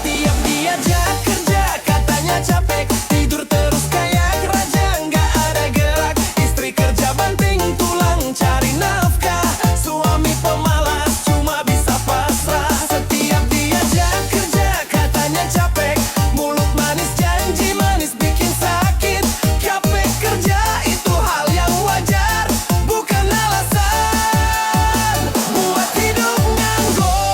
Setiap diajak kerja katanya capek, tidur terus kayak raja nggak ada gerak. Istri kerja banting tulang cari nafkah, suami pemalas cuma bisa pasrah. Setiap diajak kerja katanya capek, mulut manis janji manis bikin sakit. Capek kerja itu hal yang wajar, bukan alasan buat hidup nganggur.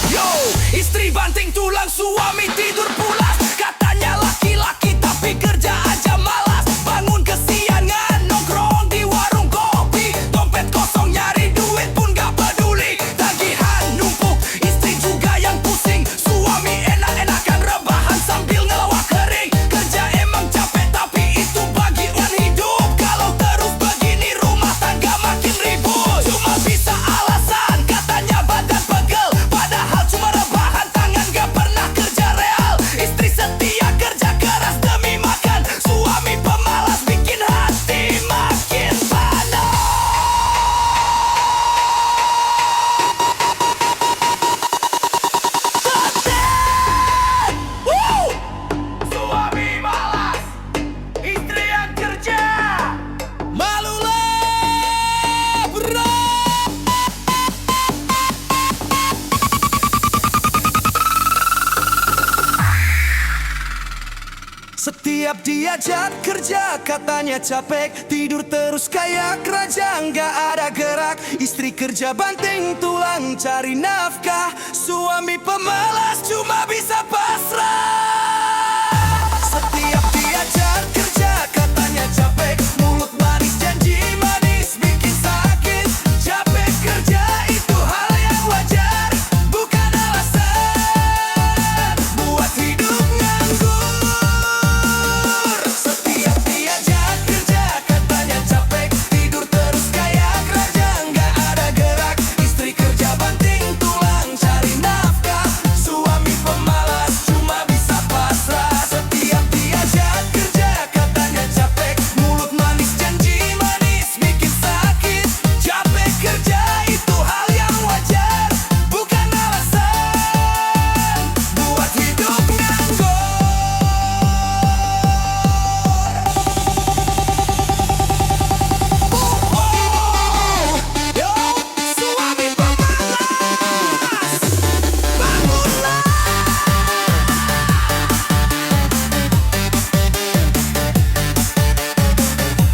Yo, istri banting tulang, suami tidur pulas. Katanya laki-laki tapi kerja aja malas. Bangun kesiangan, nongkrong di warung kopi. Dompet kosong nyari duit pun gak peduli. Tagihan numpuk, istri juga yang pusing. Suami enak-enakan rebahan sambil ngelawak kering. Kerja emang capek tapi itu bagian hidup. Kalau terus begini rumah tangga makin ribut. Cuma bisa alasan katanya badan pegel, padahal cuma rebahan tangan gak pernah kerja real. Istri setia kerja keras demi makan, suami pemalas bikin hati makin panas. Woo! Suami malas, istri yang kerja. Malulah bro. Setiap diajak kerja katanya capek, tidur terus kayak raja nggak ada gerak. Istri kerja banting tulang cari nafkah, suami pemalas cuma bisa pasrah. Setiap diajak kerja katanya capek, mulut manis janji manis bikin sakit. Capek kerja itu hal yang wajar, bukan alasan buat hidup nganggur. Setiap diajak kerja katanya capek, tidur terus kayak raja nggak ada gerak. Istri kerja banting tulang cari nafkah, suami pemalas cuma bisa pasrah. Setiap diajak kerja katanya capek, mulut manis janji manis bikin sakit. Capek kerja itu hal yang wajar, bukan alasan buat hidup nganggur. Yo, suami pemalas, bangunlah.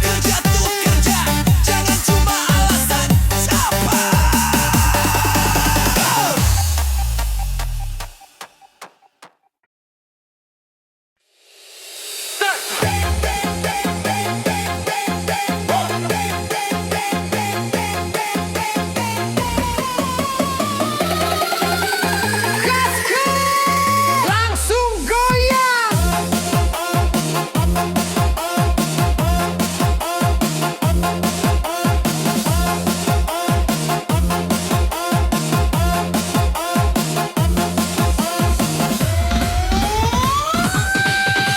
Kerja tuh kerja, jangan cuma alasan siapa. Langsung goyang.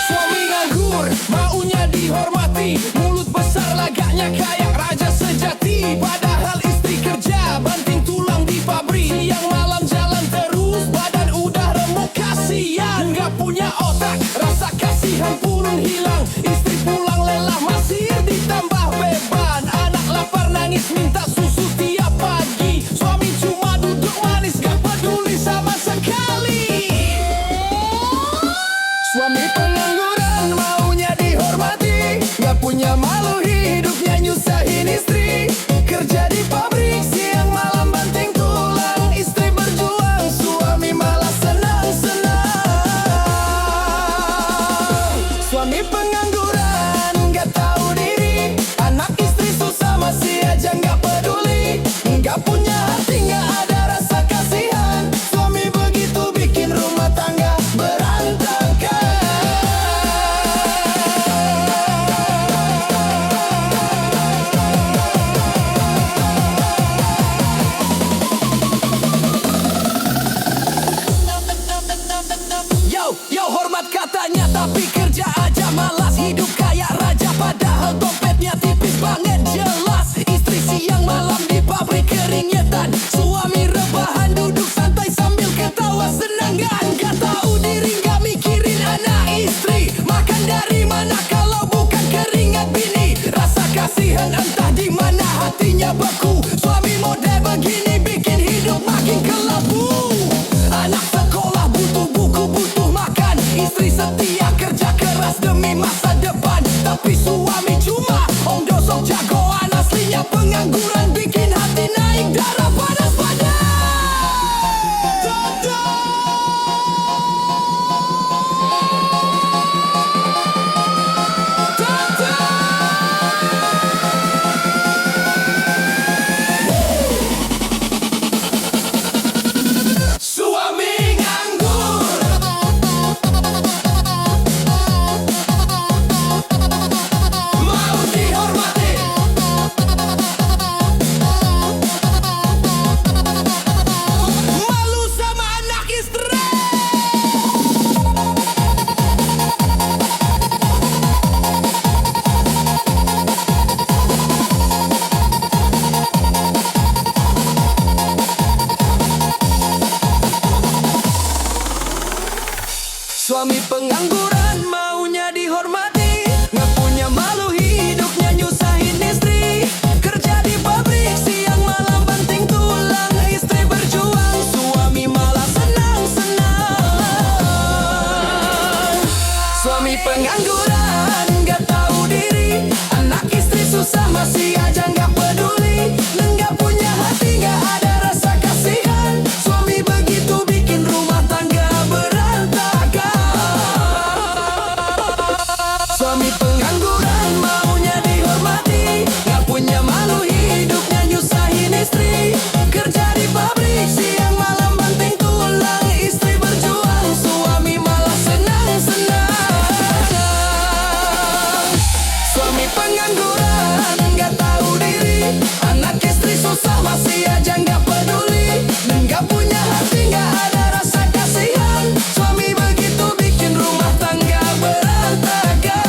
Suami nganggur, maunya dihormati. Mulut besar lagaknya kayak raja sejati. Padahal istri kerja banting tulang di pabrik. Siang malam jalan terus, badan udah remuk kasihan. Nggak punya otak, rasa kasihan pun hilang. Istri pulang lelah masih ditambah beban. Anak lapar nangis minta susu tiap pagi. Suami cuma duduk manis gak peduli sama sekali. Suami pengangguran maunya dihormati, gak punya malu hidupnya nyusah kasihan entah di mana hatinya beku. Suami model begini bikin hidup makin kelabu. Anak sekolah butuh buku, butuh makan. Istri setia kerja keras demi masa depan. Tapi suami cuma ongdosok jagoan. Aslinya pengangguran bikin hati naik darah panas-panas. Suami nganggur mau dihormati. Malu sama anak istri. Suami pengangguran maunya dihormati. Nggak punya malu hidupnya nyusahin istri. Kerja di pabrik siang malam banting tulang. Istri berjuang, suami malah senang-senang. Suami pengangguran nggak tahu diri. Anak istri susah masih aja nggak peduli. Nggak punya hati, nggak ada rasa kasihan. Suami begitu bikin rumah tangga berantakan. Suami pengangguran maunya dihormati. Nggak punya malu hidupnya nyusahin istri. Kerja di pabrik siang malam banting tulang. Istri berjuang, suami malah senang-senang. Suami pengangguran nggak tahu diri. Anak istri susah masih aja nggak peduli. Nggak punya hati, nggak ada rasa kasihan. Suami begitu bikin rumah tangga berantakan.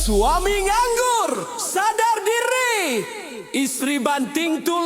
Suami nganggur, sadar diri. Istri banting tulang.